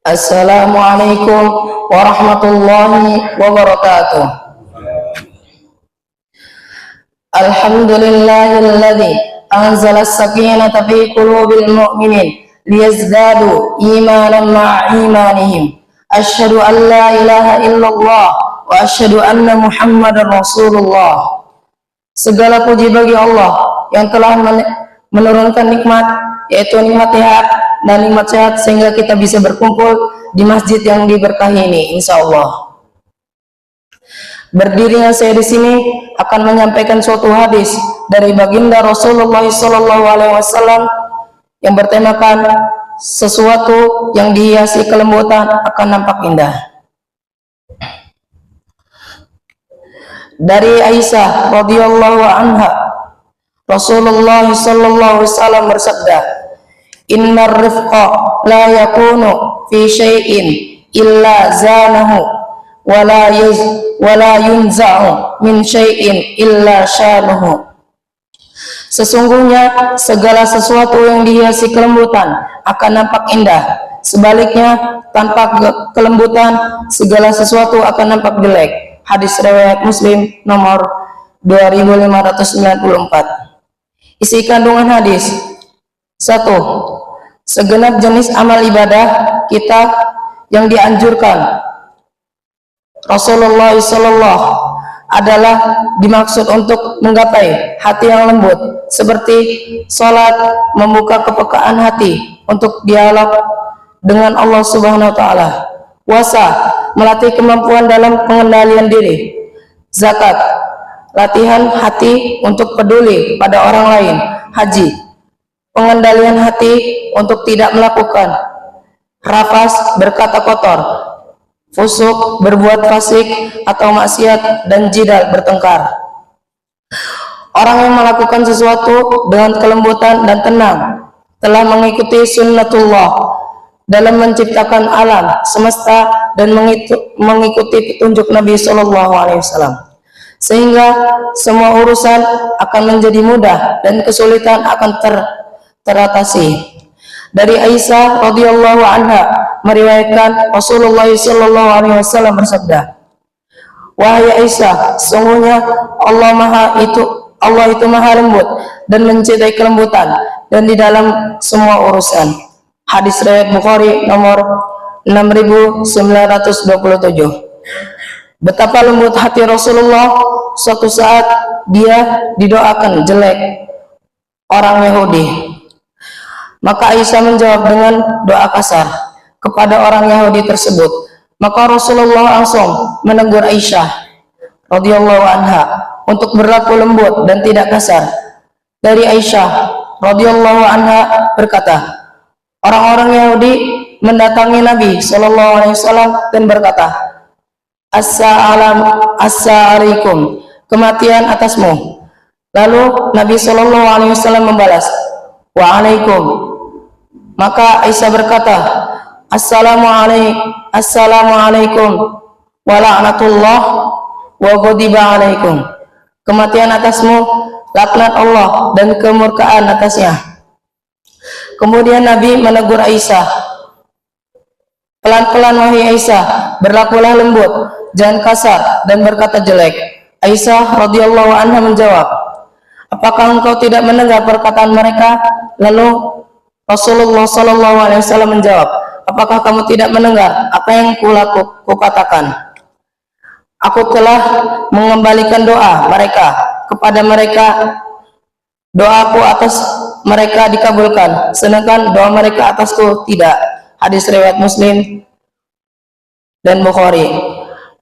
Assalamualaikum warahmatullahi wabarakatuh. Alhamdulillahilladzi anzala as-sakinata fi qulubil mu'minin liyazdadu imanan ma'a imanihim. Asyhadu an la ilaha illallah wa asyhadu anna Muhammadar Rasulullah. Segala puji bagi Allah yang telah menurunkan nikmat, yaitu nikmat sehat dan nikmat sehat, sehingga kita bisa berkumpul di masjid yang diberkahi ini, insya Allah. Berdirinya saya di sini akan menyampaikan suatu hadis dari baginda Rasulullah SAW yang bertemakan sesuatu yang dihiasi kelembutan akan nampak indah. Dari Aisyah radhiyallahu anha, Rasulullah SAW bersabda, "Innar rifqa la yakunu fi syai'in illa zanahu wa la yunza'u min syai'in illa syanuhu." Sesungguhnya segala sesuatu yang dihiasi kelembutan akan nampak indah. Sebaliknya, tanpa kelembutan segala sesuatu akan nampak jelek. Hadis riwayat Muslim nomor 2594. Isi kandungan hadis: 1. Segenap jenis amal ibadah kita yang dianjurkan Rasulullah SAW adalah dimaksud untuk menggapai hati yang lembut, seperti sholat, membuka kepekaan hati untuk dialog dengan Allah Subhanahu wa Ta'ala. Puasa, melatih kemampuan dalam pengendalian diri. Zakat, latihan hati untuk peduli pada orang lain. Haji, pengendalian hati untuk tidak melakukan rafas, berkata kotor, fusuk, berbuat fasik atau maksiat, dan jidal, bertengkar. Orang yang melakukan sesuatu dengan kelembutan dan tenang telah mengikuti sunnatullah dalam menciptakan alam semesta dan mengikuti petunjuk Nabi SAW, sehingga semua urusan akan menjadi mudah dan kesulitan akan teratasi. Dari Aisyah radhiyallahu anha meriwayatkan Rasulullah SAW bersabda, "Wahai Aisyah, sesungguhnya Allah itu maha lembut dan mencintai kelembutan dan di dalam semua urusan." Hadis riwayat Bukhari nomor 6927. Betapa lembut hati Rasulullah. Suatu saat dia didoakan jelek orang Yahudi. Maka Aisyah menjawab dengan doa kasar kepada orang Yahudi tersebut. Maka Rasulullah langsung menegur Aisyah radhiyallahu anha untuk berlaku lembut dan tidak kasar. Dari Aisyah radhiyallahu anha berkata, orang-orang Yahudi mendatangi Nabi SAW dan berkata, Assalamualaikum, kematian atasmu. Lalu Nabi SAW membalas, Waalaikum. Maka Aisyah berkata, Assalamualaikum wa la'natullah wa ghadiba alaikum. Kematian atasmu, laknat Allah dan kemurkaan atasnya. Kemudian Nabi menegur Aisyah, pelan-pelan wahai Aisyah, berlakulah lembut, jangan kasar dan berkata jelek. Aisyah radhiyallahu anha menjawab, apakah engkau tidak mendengar perkataan mereka? Lalu Rasulullah SAW menjawab, apakah kamu tidak mendengar apa yang kukatakan? Aku telah mengembalikan doa mereka kepada mereka. Doaku atas mereka dikabulkan, sedangkan doa mereka atasku tidak. Hadis riwayat Muslim dan Bukhari.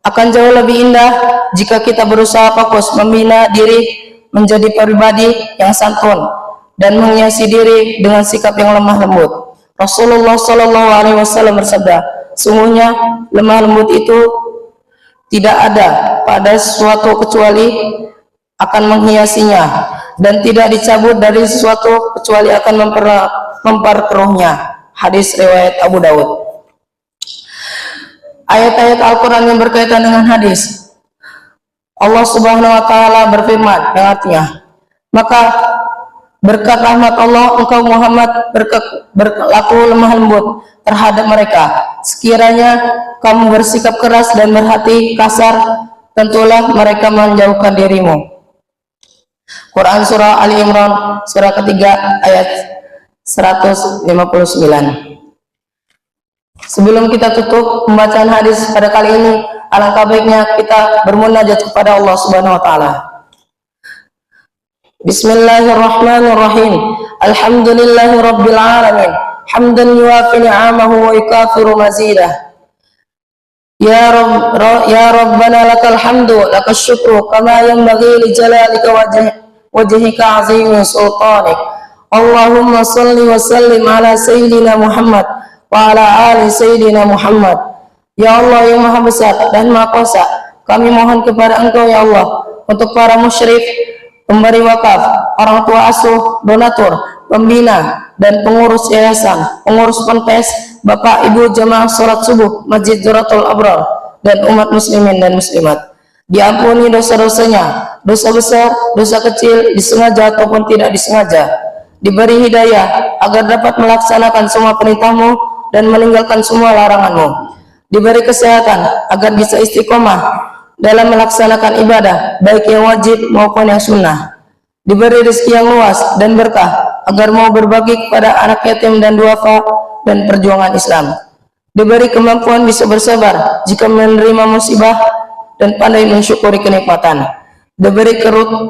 Akan jauh lebih indah jika kita berusaha fokus membina diri menjadi pribadi yang santun dan menghiasi diri dengan sikap yang lemah lembut. Rasulullah SAW bersabda, sungguhnya lemah lembut itu tidak ada pada sesuatu kecuali akan menghiasinya, dan tidak dicabut dari sesuatu kecuali akan memperkeruhnya. Hadis riwayat Abu Daud. Ayat-ayat Al-Quran yang berkaitan dengan hadis, Allah Subhanahu wa Ta'ala berfirman yang artinya, maka Berkat rahmat Allah, engkau Muhammad berlaku lemah lembut terhadap mereka. Sekiranya kamu bersikap keras dan berhati kasar, tentulah mereka menjauhkan dirimu. Quran Surah Ali Imran, surah ketiga, ayat 159. Sebelum kita tutup pembacaan hadis pada kali ini, alangkah baiknya kita bermunajat kepada Allah Subhanahu wa taala. Bismillahirrahmanirrahim. Alhamdulillahi rabbil alamin. Hamdan yuwafi ni'amahu wa yukafiru mazidah. Ya Rabbana lakal hamdu lakas syukru kama yanbaghi li jalalika wajhika azimi sultanik. Allahumma salli wa sallim ala sayyidina Muhammad wa ala ali sayyidina Muhammad. Ya Allah yang maha besar dan maha kuasa, kami mohon kepada Engkau ya Allah untuk para musyrik, pemberi wakaf, orang tua asuh, donatur, pembina, dan pengurus yayasan, pengurus ponpes, bapak ibu jamaah sholat subuh Masjid Dzaratul Abrar, dan umat muslimin dan muslimat. Diampuni dosa-dosanya, dosa besar, dosa kecil, disengaja ataupun tidak disengaja. Diberi hidayah agar dapat melaksanakan semua perintahmu dan meninggalkan semua laranganmu. Diberi kesehatan agar bisa istiqomah dalam melaksanakan ibadah, baik yang wajib maupun yang sunnah. Diberi rezeki yang luas dan berkah agar mau berbagi kepada anak yatim dan duafa dan perjuangan Islam. Diberi kemampuan bisa bersabar jika menerima musibah dan pandai mensyukuri kenikmatan. Diberi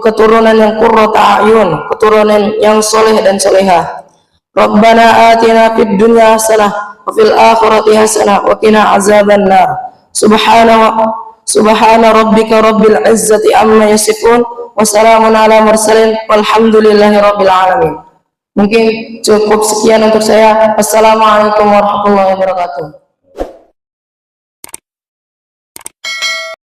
keturunan yang qurrata a'yun, keturunan yang soleh dan solehah. Rabbana atina fid dunya hasanah wa fil akhirati hasanah wa qina azabannar. Subhana rabbika rabbil izzati amma yasifun wa salamun ala mursalin walhamdulillahi rabbil alamin. Mungkin cukup sekian untuk saya. Assalamualaikum warahmatullahi wabarakatuh.